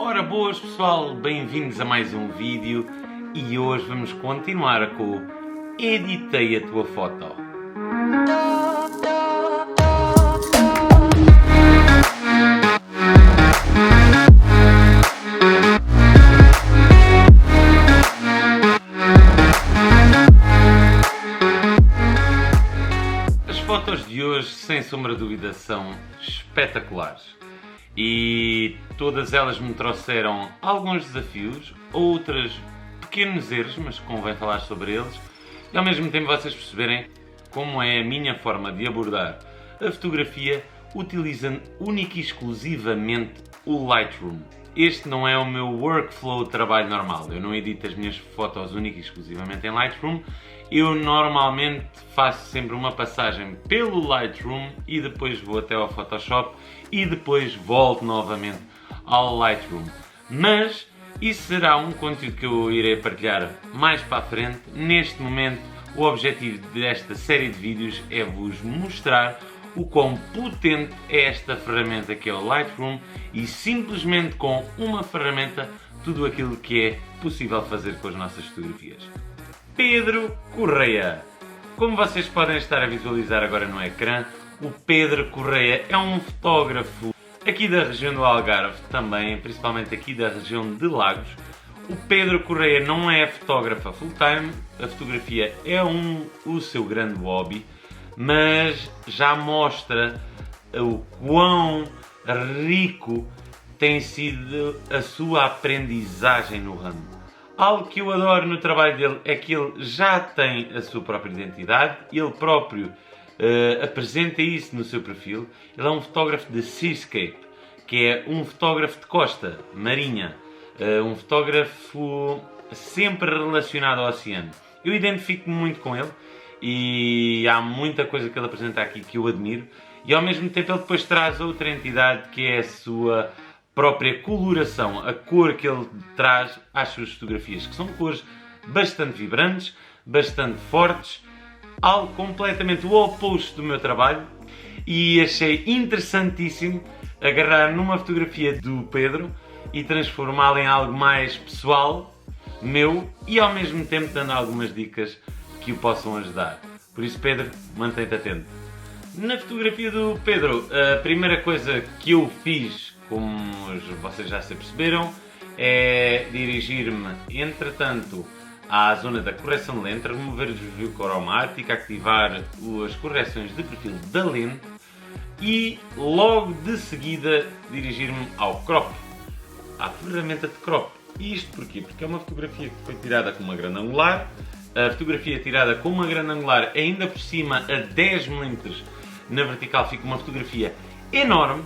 Ora boas pessoal, bem-vindos a mais um vídeo e hoje vamos continuar com o Editei a tua foto. As fotos de hoje, sem sombra de dúvida, são espetaculares. E todas elas me trouxeram alguns desafios, outras pequenos erros, mas convém falar sobre eles, e ao mesmo tempo vocês perceberem como é a minha forma de abordar a fotografia utilizando única e exclusivamente o Lightroom. Este não é o meu workflow de trabalho normal, eu não edito as minhas fotos única e exclusivamente em Lightroom. Eu normalmente faço sempre uma passagem pelo Lightroom e depois vou até ao Photoshop e depois volto novamente ao Lightroom. Mas isso será um conteúdo que eu irei partilhar mais para a frente. Neste momento, o objetivo desta série de vídeos é vos mostrar o quão potente é esta ferramenta que é o Lightroom e simplesmente com uma ferramenta tudo aquilo que é possível fazer com as nossas fotografias. Pedro Correia. Como vocês podem estar a visualizar agora no ecrã, o Pedro Correia é um fotógrafo aqui da região do Algarve também, principalmente aqui da região de Lagos. O Pedro Correia não é fotógrafo full-time, a fotografia é o seu grande hobby, mas já mostra o quão rico tem sido a sua aprendizagem no ramo. Algo que eu adoro no trabalho dele é que ele já tem a sua própria identidade, ele próprio apresenta isso no seu perfil. Ele é um fotógrafo de seascape, que é um fotógrafo de costa, marinha, um fotógrafo sempre relacionado ao oceano. Eu identifico-me muito com ele e há muita coisa que ele apresenta aqui que eu admiro e ao mesmo tempo ele depois traz outra entidade que é a sua própria coloração, a cor que ele traz às suas fotografias, que são cores bastante vibrantes, bastante fortes, algo completamente o oposto do meu trabalho, e achei interessantíssimo agarrar numa fotografia do Pedro e transformá-la em algo mais pessoal, meu, e ao mesmo tempo dando algumas dicas que o possam ajudar. Por isso, Pedro, mantém-te atento. Na fotografia do Pedro, a primeira coisa que eu fiz, como vocês já se perceberam, é dirigir-me, entretanto, à zona da correção de lente, remover o desvio cromático, ativar as correções de perfil da lente e logo de seguida dirigir-me ao crop, à ferramenta de crop. E isto porquê? Porque é uma fotografia que foi tirada com uma grande angular, a fotografia tirada com uma grande angular ainda por cima a 10 mm na vertical fica uma fotografia enorme,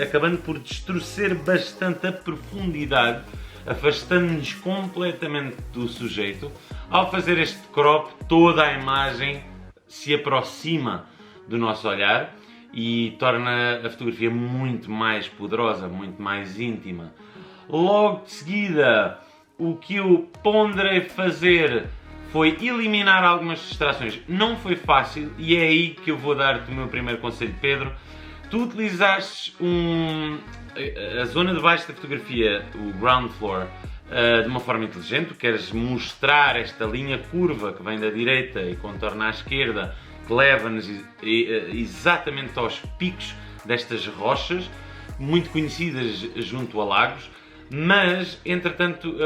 acabando por distorcer bastante a profundidade, afastando-nos completamente do sujeito. Ao fazer este crop, toda a imagem se aproxima do nosso olhar e torna a fotografia muito mais poderosa, muito mais íntima. Logo de seguida, o que eu ponderei fazer foi eliminar algumas distrações. Não foi fácil e é aí que eu vou dar-te o meu primeiro conselho, Pedro. Tu utilizaste a zona de baixo da fotografia, o ground floor, de uma forma inteligente. Tu queres mostrar esta linha curva que vem da direita e contorna à esquerda, que leva-nos exatamente aos picos destas rochas, muito conhecidas junto a lagos. Mas, entretanto,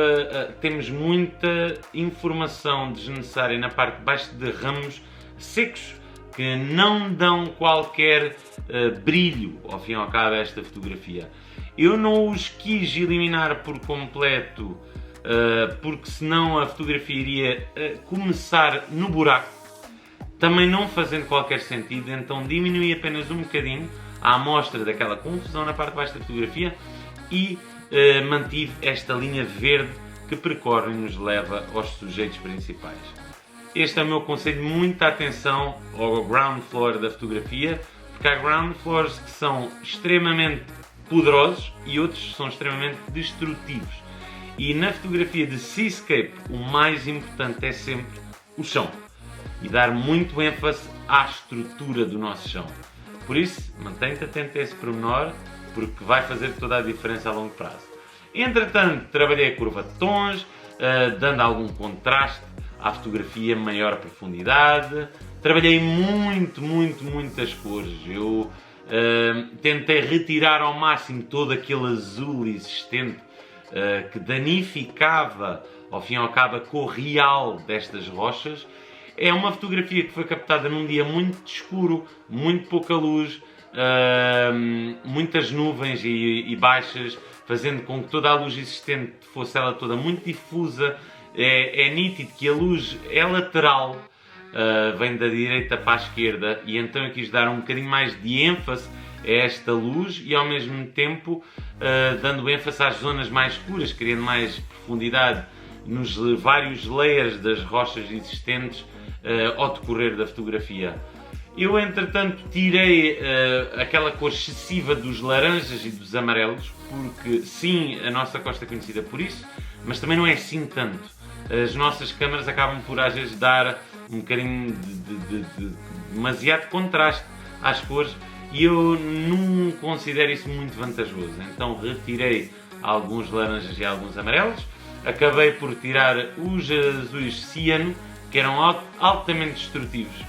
temos muita informação desnecessária na parte de baixo de ramos secos, que não dão qualquer brilho, ao fim e ao cabo, a esta fotografia. Eu não os quis eliminar por completo, porque senão a fotografia iria começar no buraco, também não fazendo qualquer sentido, então diminui apenas um bocadinho a amostra daquela confusão na parte de baixo da fotografia e mantive esta linha verde que percorre e nos leva aos sujeitos principais. Este é o meu conselho, muita atenção ao ground floor da fotografia, porque há ground floors que são extremamente poderosos e outros são extremamente destrutivos. E na fotografia de seascape, o mais importante é sempre o chão e dar muito ênfase à estrutura do nosso chão. Por isso, mantém-te atento a esse pormenor, porque vai fazer toda a diferença a longo prazo. Entretanto, trabalhei a curva de tons, dando algum contraste à fotografia, maior profundidade. Trabalhei muitas cores. Eu tentei retirar ao máximo todo aquele azul existente que danificava, ao fim e ao cabo, a cor real destas rochas. É uma fotografia que foi captada num dia muito escuro, muito pouca luz, muitas nuvens e baixas, fazendo com que toda a luz existente fosse ela toda muito difusa. É nítido que a luz é lateral, vem da direita para a esquerda, e então eu quis dar um bocadinho mais de ênfase a esta luz e ao mesmo tempo dando ênfase às zonas mais escuras, criando mais profundidade nos vários layers das rochas existentes ao decorrer da fotografia. Eu, entretanto, tirei aquela cor excessiva dos laranjas e dos amarelos, porque sim, a nossa costa é conhecida por isso, mas também não é assim tanto. As nossas câmaras acabam por às vezes dar um bocadinho de demasiado contraste às cores e eu não considero isso muito vantajoso. Então retirei alguns laranjas e alguns amarelos, acabei por tirar os azuis ciano, que eram altamente destrutivos.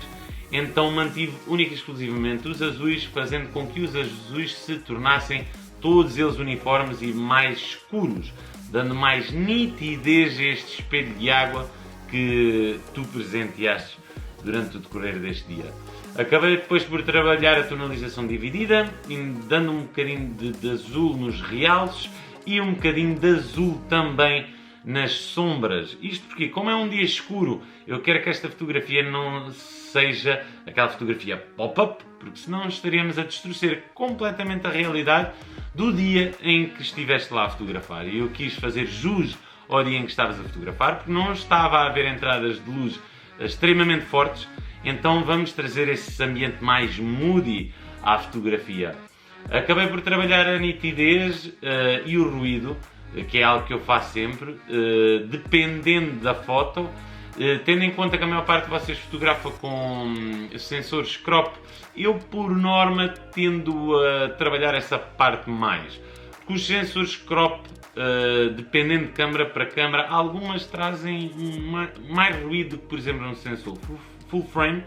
Então mantive única e exclusivamente os azuis, fazendo com que os azuis se tornassem todos eles uniformes e mais escuros, dando mais nitidez a este espelho de água que tu presenteaste durante o decorrer deste dia. Acabei depois por trabalhar a tonalização dividida, dando um bocadinho de azul nos realces e um bocadinho de azul também nas sombras. Isto porque, como é um dia escuro, eu quero que esta fotografia não seja aquela fotografia pop-up, porque senão estaríamos a distorcer completamente a realidade do dia em que estiveste lá a fotografar. E eu quis fazer jus ao dia em que estavas a fotografar, porque não estava a haver entradas de luz extremamente fortes, então vamos trazer esse ambiente mais moody à fotografia. Acabei por trabalhar a nitidez e o ruído, que é algo que eu faço sempre, dependendo da foto, tendo em conta que a maior parte de vocês fotografa com sensores crop, eu por norma tendo a trabalhar essa parte mais. Porque os sensores crop, dependendo de câmara para câmara, algumas trazem mais ruído do que, por exemplo, um sensor full frame.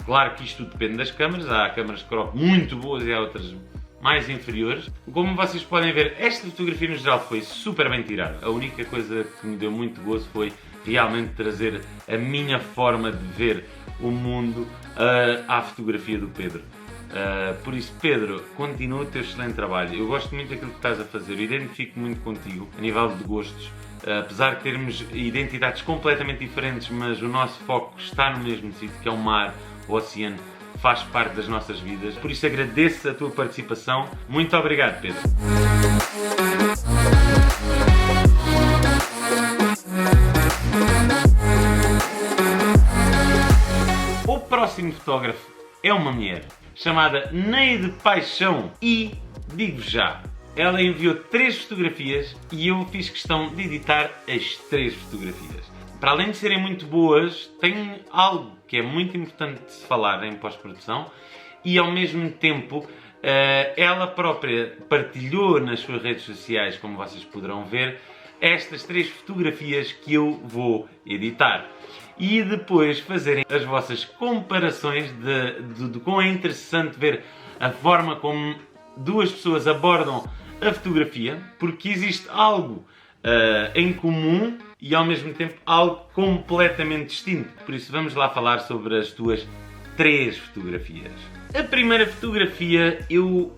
Claro que isto depende das câmaras, há câmaras crop muito boas e há outras mais inferiores. Como vocês podem ver, esta fotografia no geral foi super bem tirada. A única coisa que me deu muito gozo foi realmente trazer a minha forma de ver o mundo à fotografia do Pedro. Por isso, Pedro, continua o teu excelente trabalho. Eu gosto muito daquilo que estás a fazer, identifico muito contigo a nível de gostos. Apesar de termos identidades completamente diferentes, mas o nosso foco está no mesmo sítio, que é o mar, o oceano, faz parte das nossas vidas. Por isso agradeço a tua participação. Muito obrigado, Pedro. O próximo fotógrafo é uma mulher chamada Neide Paixão e, digo já, ela enviou 3 fotografias e eu fiz questão de editar as 3 fotografias. Para além de serem muito boas, tem algo que é muito importante de se falar em pós-produção e ao mesmo tempo ela própria partilhou nas suas redes sociais, como vocês poderão ver, estas 3 fotografias que eu vou editar. E depois fazerem as vossas comparações de como é interessante ver a forma como duas pessoas abordam a fotografia, porque existe algo em comum e ao mesmo tempo algo completamente distinto. Por isso vamos lá falar sobre as tuas 3 fotografias. A primeira fotografia eu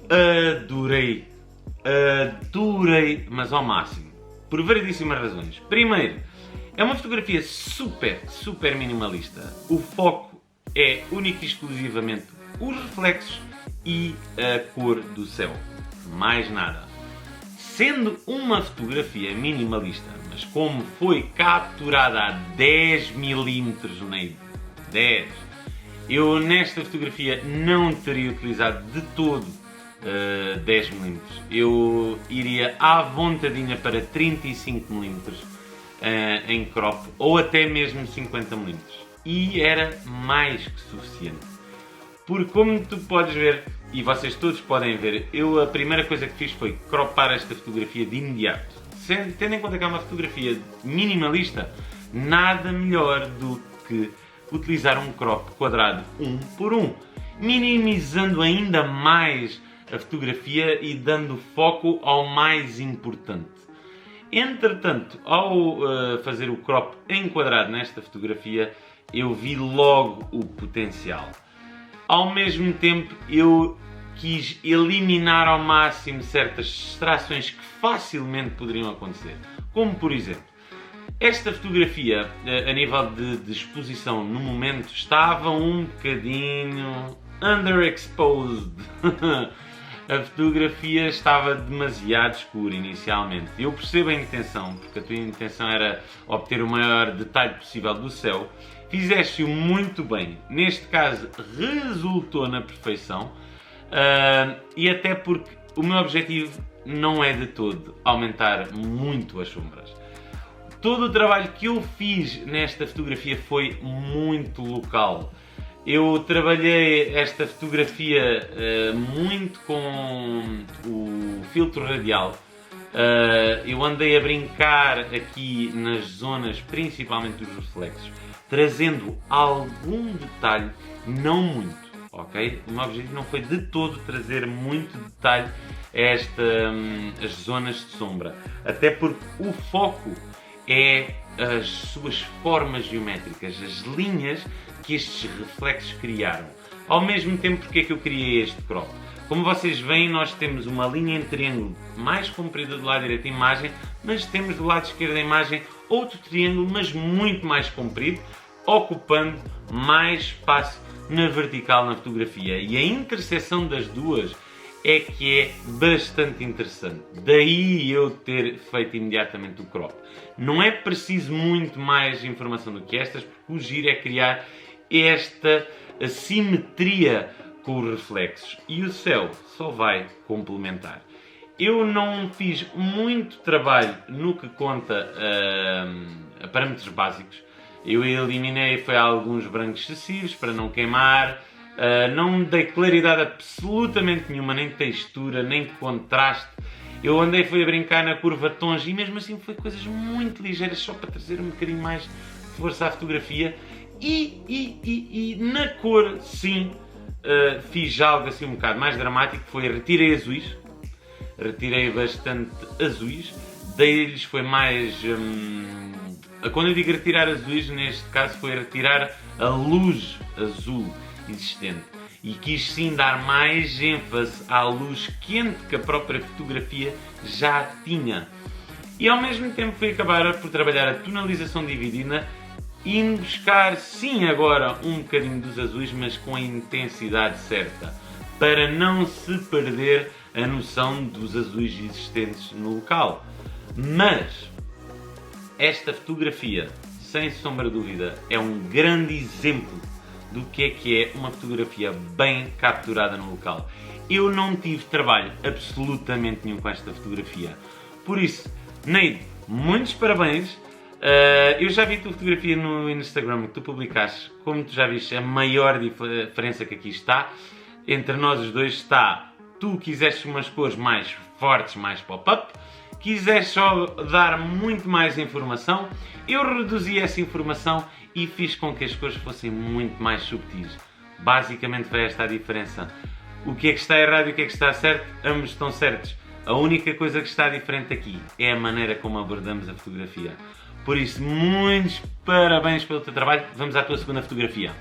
adorei, mas ao máximo, por variedíssimas razões. Primeiro, é uma fotografia super minimalista. O foco é único e exclusivamente os reflexos e a cor do céu. Mais nada. Sendo uma fotografia minimalista, mas como foi capturada a 10 mm, Neide, 10, eu nesta fotografia não teria utilizado de todo 10 mm. Eu iria à vontadinha para 35 mm em crop ou até mesmo 50 mm. E era mais que suficiente. Porque como tu podes ver, e vocês todos podem ver, eu a primeira coisa que fiz foi cropar esta fotografia de imediato. Tendo em conta que é uma fotografia minimalista, nada melhor do que utilizar um crop quadrado 1 por 1, minimizando ainda mais a fotografia e dando foco ao mais importante. Entretanto, ao fazer o crop enquadrado nesta fotografia, eu vi logo o potencial. Ao mesmo tempo, eu quis eliminar ao máximo certas distrações que facilmente poderiam acontecer. Como, por exemplo, esta fotografia, a nível de exposição no momento, estava um bocadinho underexposed. A fotografia estava demasiado escura inicialmente. Eu percebo a intenção, porque a tua intenção era obter o maior detalhe possível do céu. Fizeste-o muito bem. Neste caso, resultou na perfeição. E até porque o meu objetivo não é de todo aumentar muito as sombras. Todo o trabalho que eu fiz nesta fotografia foi muito local. Eu trabalhei esta fotografia muito com o filtro radial. Eu andei a brincar aqui nas zonas, principalmente dos reflexos, trazendo algum detalhe, não muito, ok? O meu objetivo não foi de todo trazer muito detalhe a as zonas de sombra, até porque o foco é as suas formas geométricas, as linhas que estes reflexos criaram. Ao mesmo tempo, porque é que eu criei este crop? Como vocês veem, nós temos uma linha em triângulo mais comprida do lado direito da imagem, mas temos do lado esquerdo da imagem outro triângulo, mas muito mais comprido, ocupando mais espaço na vertical na fotografia. E a interseção das duas é que é bastante interessante. Daí eu ter feito imediatamente o crop. Não é preciso muito mais informação do que estas, porque o giro é criar esta simetria com os reflexos. E o céu só vai complementar. Eu não fiz muito trabalho no que conta a parâmetros básicos. Eu eliminei alguns brancos excessivos para não queimar. Não dei claridade absolutamente nenhuma, nem textura, nem contraste. Eu andei a brincar na curva tons e mesmo assim foi coisas muito ligeiras, só para trazer um bocadinho mais força à fotografia. E na cor, sim, fiz algo assim um bocado mais dramático, foi retirei azuis. Retirei bastante azuis. Dei-lhes foi mais... quando eu digo retirar azuis, neste caso foi retirar a luz azul existente. E quis sim dar mais ênfase à luz quente que a própria fotografia já tinha. E ao mesmo tempo fui acabar por trabalhar a tonalização dividida e buscar sim agora um bocadinho dos azuis, mas com a intensidade certa, para não se perder a noção dos azuis existentes no local. Mas esta fotografia, sem sombra de dúvida, é um grande exemplo do que é uma fotografia bem capturada no local. Eu não tive trabalho absolutamente nenhum com esta fotografia. Por isso, Neide, muitos parabéns. Eu já vi a tua fotografia no Instagram que tu publicaste. Como tu já viste, a maior diferença que aqui está entre nós os dois está: tu quiseste umas cores mais fortes, mais pop-up, quiseste só dar muito mais informação, eu reduzi essa informação e fiz com que as cores fossem muito mais subtis. Basicamente foi esta a diferença. O que é que está errado e o que é que está certo? Ambos estão certos. A única coisa que está diferente aqui é a maneira como abordamos a fotografia. Por isso, muitos parabéns pelo teu trabalho. Vamos à tua segunda fotografia.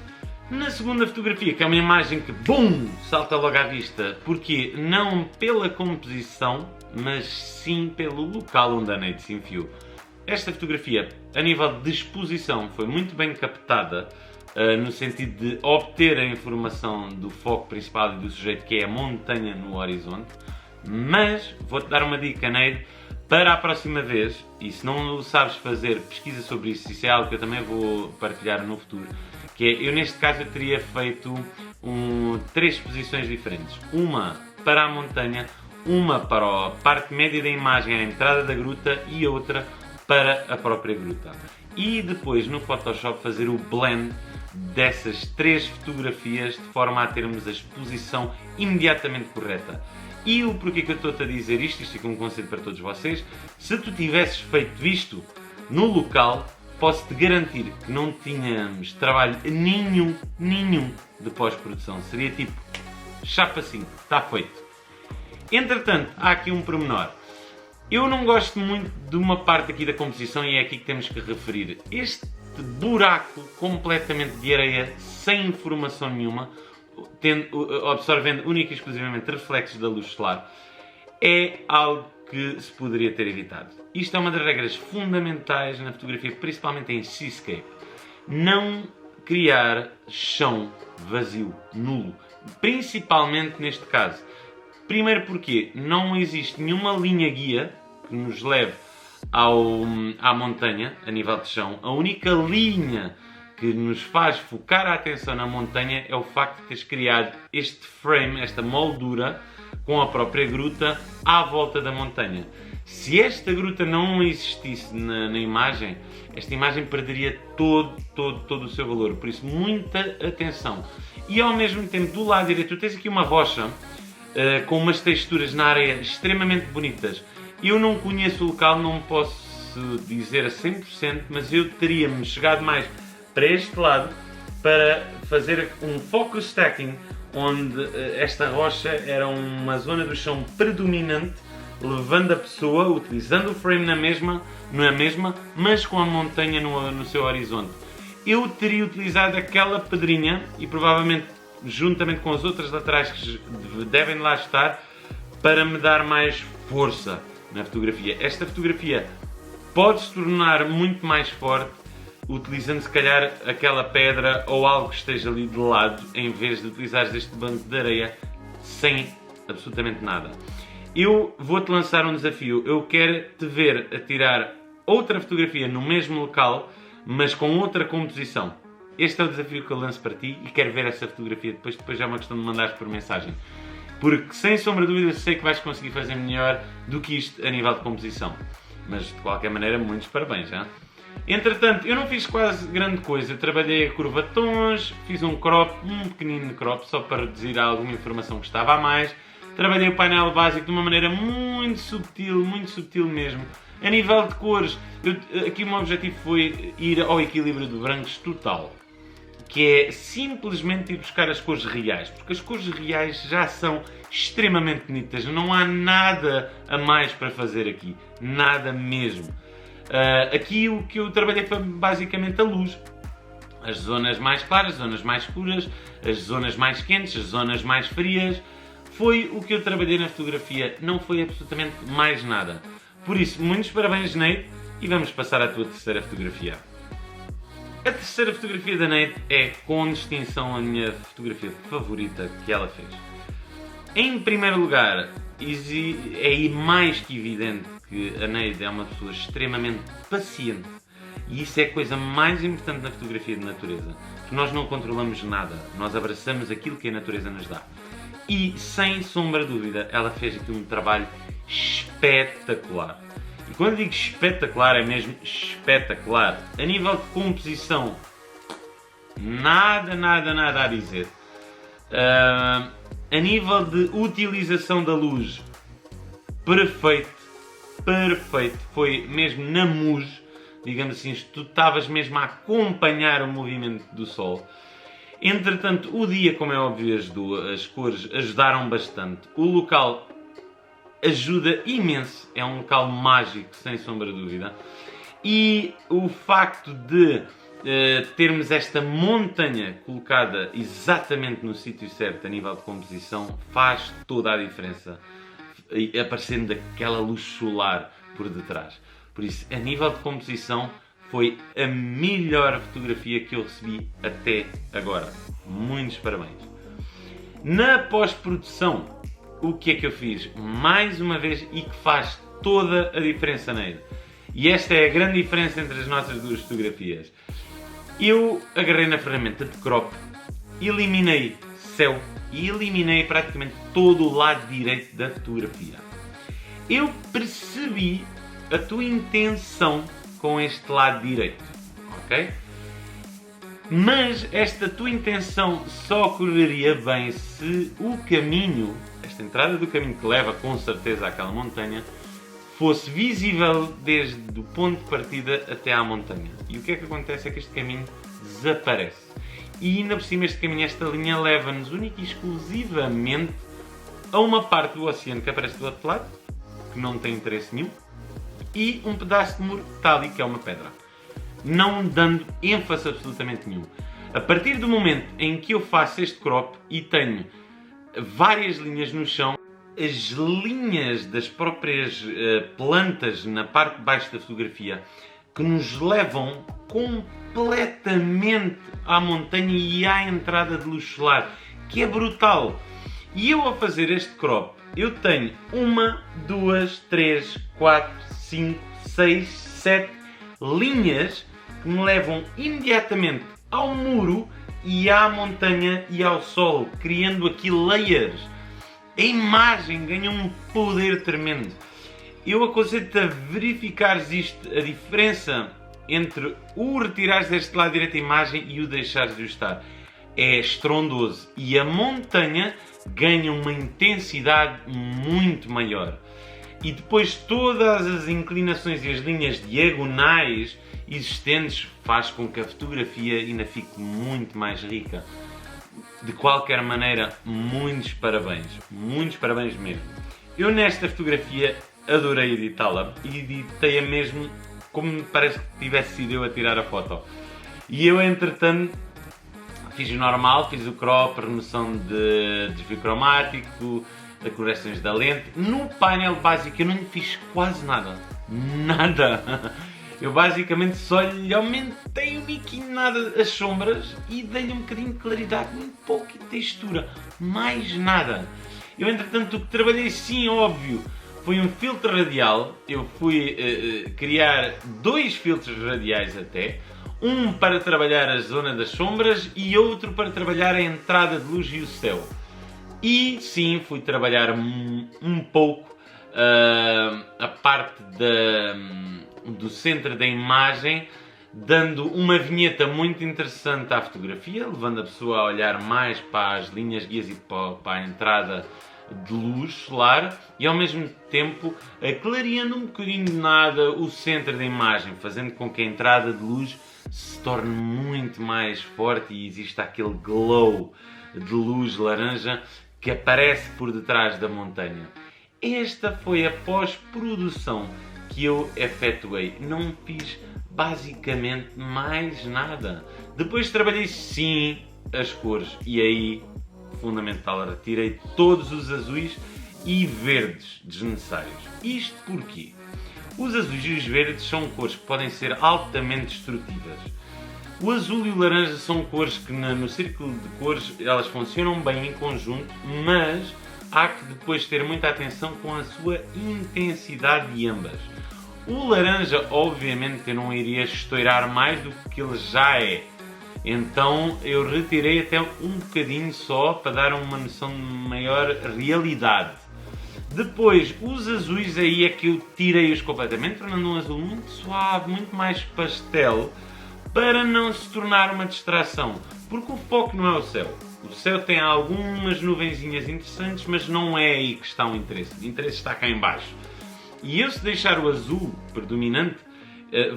Na segunda fotografia, que é uma imagem que, BUM! Salta logo à vista. Porquê? Não pela composição, mas sim pelo local onde a Neide se enfiou. Esta fotografia, a nível de exposição, foi muito bem captada, no sentido de obter a informação do foco principal e do sujeito, que é a montanha no horizonte. Mas, vou-te dar uma dica, Neide, para a próxima vez, e se não sabes fazer, pesquisa sobre isso, isso é algo que eu também vou partilhar no futuro, que é, eu neste caso eu teria feito 3 exposições diferentes. Uma para a montanha, uma para a parte média da imagem, a entrada da gruta, e outra para a própria gruta. E depois no Photoshop fazer o blend dessas 3 fotografias de forma a termos a exposição imediatamente correta. E o porquê que eu estou-te a dizer isto é um conselho para todos vocês, se tu tivesses feito isto no local, posso-te garantir que não tínhamos trabalho nenhum de pós-produção. Seria tipo, chapa assim, está feito. Entretanto, há aqui um pormenor. Eu não gosto muito de uma parte aqui da composição e é aqui que temos que referir. Este buraco completamente de areia, sem informação nenhuma, absorvendo única e exclusivamente reflexos da luz solar, é algo que se poderia ter evitado. Isto é uma das regras fundamentais na fotografia, principalmente em seascape. Não criar chão vazio, nulo. Principalmente neste caso. Primeiro porque não existe nenhuma linha guia que nos leve à montanha, a nível de chão. A única linha que nos faz focar a atenção na montanha é o facto de teres criado este frame, esta moldura, com a própria gruta à volta da montanha. Se esta gruta não existisse na imagem, esta imagem perderia todo o seu valor. Por isso, muita atenção. E ao mesmo tempo, do lado direito, tu tens aqui uma rocha com umas texturas na areia extremamente bonitas. Eu não conheço o local, não posso dizer a 100%, mas eu teria-me chegado mais para este lado para fazer um focus stacking, onde esta rocha era uma zona do chão predominante, levando a pessoa, utilizando o frame na mesma, mas com a montanha no seu horizonte. Eu teria utilizado aquela pedrinha e provavelmente juntamente com as outras laterais que devem lá estar, para me dar mais força na fotografia. Esta fotografia pode se tornar muito mais forte utilizando se calhar aquela pedra ou algo que esteja ali de lado, em vez de utilizares este banco de areia sem absolutamente nada. Eu vou-te lançar um desafio. Eu quero te ver a tirar outra fotografia no mesmo local, mas com outra composição. Este é o desafio que eu lanço para ti e quero ver essa fotografia depois já é uma questão de mandares por mensagem. Porque, sem sombra de dúvida, sei que vais conseguir fazer melhor do que isto a nível de composição. Mas, de qualquer maneira, muitos parabéns, já? Entretanto, eu não fiz quase grande coisa. Eu trabalhei a curva de tons, fiz um pequenino crop, só para reduzir alguma informação que estava a mais. Trabalhei o painel básico de uma maneira muito subtil mesmo. A nível de cores, aqui o meu objetivo foi ir ao equilíbrio de brancos total. Que é simplesmente ir buscar as cores reais, porque as cores reais já são extremamente bonitas, não há nada a mais para fazer aqui, nada mesmo. Aqui o que eu trabalhei foi basicamente a luz, as zonas mais claras, as zonas mais escuras, as zonas mais quentes, as zonas mais frias, foi o que eu trabalhei na fotografia, não foi absolutamente mais nada. Por isso, muitos parabéns, Neide, e vamos passar à tua terceira fotografia. A terceira fotografia da Neide é, com distinção, a minha fotografia favorita que ela fez. Em primeiro lugar, é mais que evidente que a Neide é uma pessoa extremamente paciente. E isso é a coisa mais importante na fotografia de natureza. Que nós não controlamos nada, nós abraçamos aquilo que a natureza nos dá. E, sem sombra de dúvida, ela fez aqui um trabalho espetacular. E quando digo espetacular, é mesmo espetacular. A nível de composição, nada a dizer. A nível de utilização da luz, perfeito. Foi mesmo na mousse, digamos assim, tu estavas mesmo a acompanhar o movimento do sol. Entretanto, o dia, como é óbvio, as cores ajudaram bastante. O local ajuda imenso, é um local mágico, sem sombra de dúvida. E o facto de termos esta montanha colocada exatamente no sítio certo a nível de composição faz toda a diferença, aparecendo aquela luz solar por detrás. Por isso, a nível de composição, foi a melhor fotografia que eu recebi até agora. Muitos parabéns. Na pós-produção, o que é que eu fiz? Mais uma vez, e que faz toda a diferença nele. E esta é a grande diferença entre as nossas duas fotografias. Eu agarrei na ferramenta de crop, eliminei céu e eliminei praticamente todo o lado direito da fotografia. Eu percebi a tua intenção com este lado direito, ok? Mas esta tua intenção só correria bem se o caminho, esta entrada do caminho que leva com certeza àquela montanha, fosse visível desde o ponto de partida até à montanha. E o que é que acontece é que este caminho desaparece. E ainda por cima este caminho, esta linha, leva-nos única e exclusivamente a uma parte do oceano que aparece do outro lado, que não tem interesse nenhum, e um pedaço de muro que está ali, que é uma pedra. Não dando ênfase absolutamente nenhum. A partir do momento em que eu faço este crop e tenho várias linhas no chão, as linhas das próprias plantas na parte de baixo da fotografia que nos levam completamente à montanha e à entrada de luz solar, que é brutal. E eu, a fazer este crop, eu tenho 1, 2, 3, 4, 5, 6, 7 linhas que me levam imediatamente ao muro e à montanha e ao sol, criando aqui layers. A imagem ganha um poder tremendo. Eu aconselho-te a verificares isto, a diferença entre o retirares deste lado direito da imagem e o deixares de o estar. É estrondoso e a montanha ganha uma intensidade muito maior. E depois todas as inclinações e as linhas diagonais existentes faz com que a fotografia ainda fique muito mais rica. De qualquer maneira, muitos parabéns mesmo. Eu nesta fotografia adorei editá-la e editei-a mesmo como me parece que tivesse sido eu a tirar a foto. E eu, entretanto, fiz o normal, fiz o crop, remoção de desvio cromático, de correções da lente. No painel básico eu não lhe fiz quase nada. Nada! Eu basicamente só lhe aumentei um biquinho nada as sombras e dei-lhe um bocadinho de claridade, um pouco de textura. Mais nada. Eu, entretanto, o que trabalhei, sim, óbvio, foi um filtro radial. Eu fui criar 2 filtros radiais até. Um para trabalhar a zona das sombras e outro para trabalhar a entrada de luz e o céu. E sim, fui trabalhar um pouco a parte do centro da imagem, dando uma vinheta muito interessante à fotografia, levando a pessoa a olhar mais para as linhas guias e para a entrada de luz solar e ao mesmo tempo clareando um bocadinho de nada o centro da imagem, fazendo com que a entrada de luz se torne muito mais forte e exista aquele glow de luz laranja que aparece por detrás da montanha. Esta foi a pós-produção que eu efetuei. Não fiz basicamente mais nada. Depois trabalhei sim as cores e aí, fundamental, retirei todos os azuis e verdes desnecessários. Isto porquê? Os azuis e os verdes são cores que podem ser altamente destrutivas. O azul e o laranja são cores que no círculo de cores elas funcionam bem em conjunto, mas há que depois ter muita atenção com a sua intensidade de ambas. O laranja, obviamente, eu não iria estourar mais do que ele já é. Então eu retirei até um bocadinho só para dar uma noção de maior realidade. Depois, os azuis aí é que eu tirei-os completamente, tornando um azul muito suave, muito mais pastel, para não se tornar uma distração. Porque o foco não é o céu. O céu tem algumas nuvenzinhas interessantes, mas não é aí que está o interesse. O interesse está cá em baixo. E eu, se deixar o azul predominante,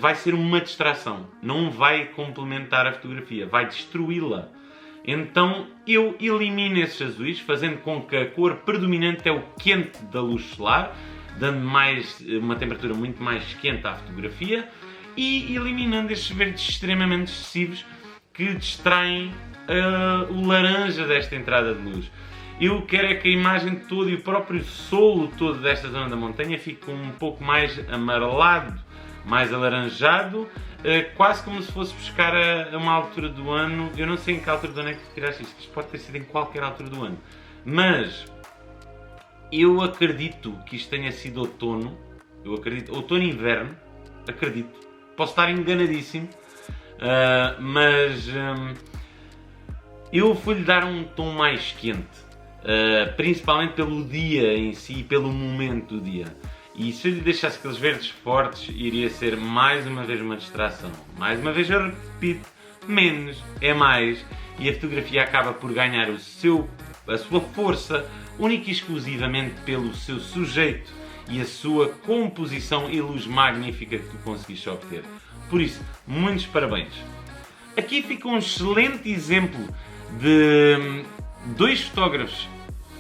vai ser uma distração. Não vai complementar a fotografia, vai destruí-la. Então eu elimino esses azuis, fazendo com que a cor predominante é o quente da luz solar, dando uma temperatura muito mais quente à fotografia e eliminando estes verdes extremamente excessivos que distraem o laranja desta entrada de luz. Eu quero é que a imagem toda e o próprio solo todo desta zona da montanha fique um pouco mais amarelado, mais alaranjado, quase como se fosse buscar a uma altura do ano. Eu não sei em que altura do ano é que tiraste isto, isto pode ter sido em qualquer altura do ano, mas eu acredito que isto tenha sido outono, outono e inverno, acredito, posso estar enganadíssimo, mas eu fui-lhe dar um tom mais quente, principalmente pelo dia em si, pelo momento do dia. E se eu lhe deixasse aqueles verdes fortes, iria ser mais uma vez uma distração. Mais uma vez eu repito, menos é mais e a fotografia acaba por ganhar a sua força única e exclusivamente pelo seu sujeito e a sua composição e luz magnífica que tu conseguiste obter. Por isso, muitos parabéns! Aqui fica um excelente exemplo de dois fotógrafos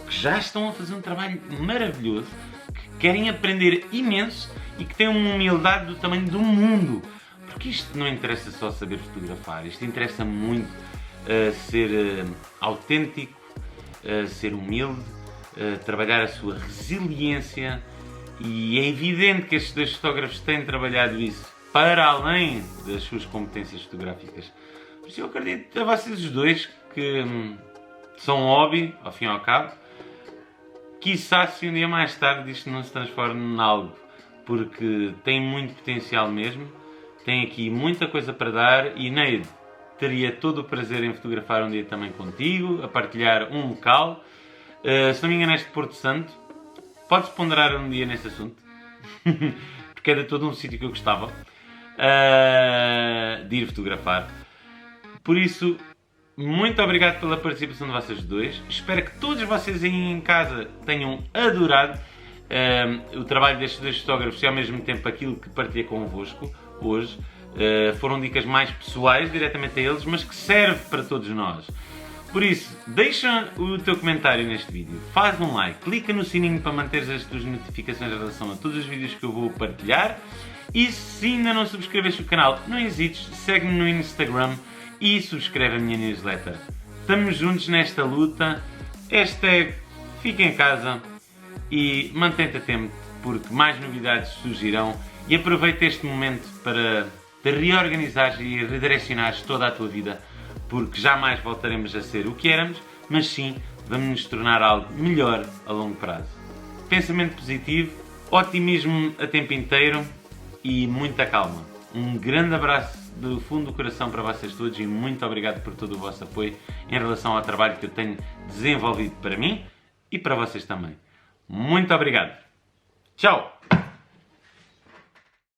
que já estão a fazer um trabalho maravilhoso, que querem aprender imenso e que têm uma humildade do tamanho do mundo. Porque isto não interessa só saber fotografar, isto interessa muito ser autêntico, ser humilde, trabalhar a sua resiliência, e é evidente que estes dois fotógrafos têm trabalhado isso para além das suas competências fotográficas. Por isso eu acredito a vocês os dois que são um hobby, ao fim e ao cabo. Quiçá se um dia mais tarde isto não se transforme em algo, porque tem muito potencial mesmo, tem aqui muita coisa para dar e Neide, teria todo o prazer em fotografar um dia também contigo, a partilhar um local. Se não me engano, este Porto Santo. Podes ponderar um dia nesse assunto, porque era todo um sítio que eu gostava de ir fotografar. Por isso, muito obrigado pela participação de vocês dois. Espero que todos vocês aí em casa tenham adorado o trabalho destes dois fotógrafos e ao mesmo tempo aquilo que partilhei convosco hoje. Foram dicas mais pessoais, diretamente a eles, mas que serve para todos nós. Por isso, deixa o teu comentário neste vídeo, faz um like, clica no sininho para manteres as tuas notificações em relação a todos os vídeos que eu vou partilhar. E se ainda não subscreveste o canal, não hesites, segue-me no Instagram e subscreve a minha newsletter. Estamos juntos nesta luta. Fica em casa e mantém-te atento porque mais novidades surgirão, e aproveita este momento para te reorganizares e redirecionares toda a tua vida, porque jamais voltaremos a ser o que éramos, mas sim vamos nos tornar algo melhor a longo prazo. Pensamento positivo, otimismo a tempo inteiro e muita calma. Um grande abraço do fundo do coração para vocês todos e muito obrigado por todo o vosso apoio em relação ao trabalho que eu tenho desenvolvido para mim e para vocês também. Muito obrigado. Tchau!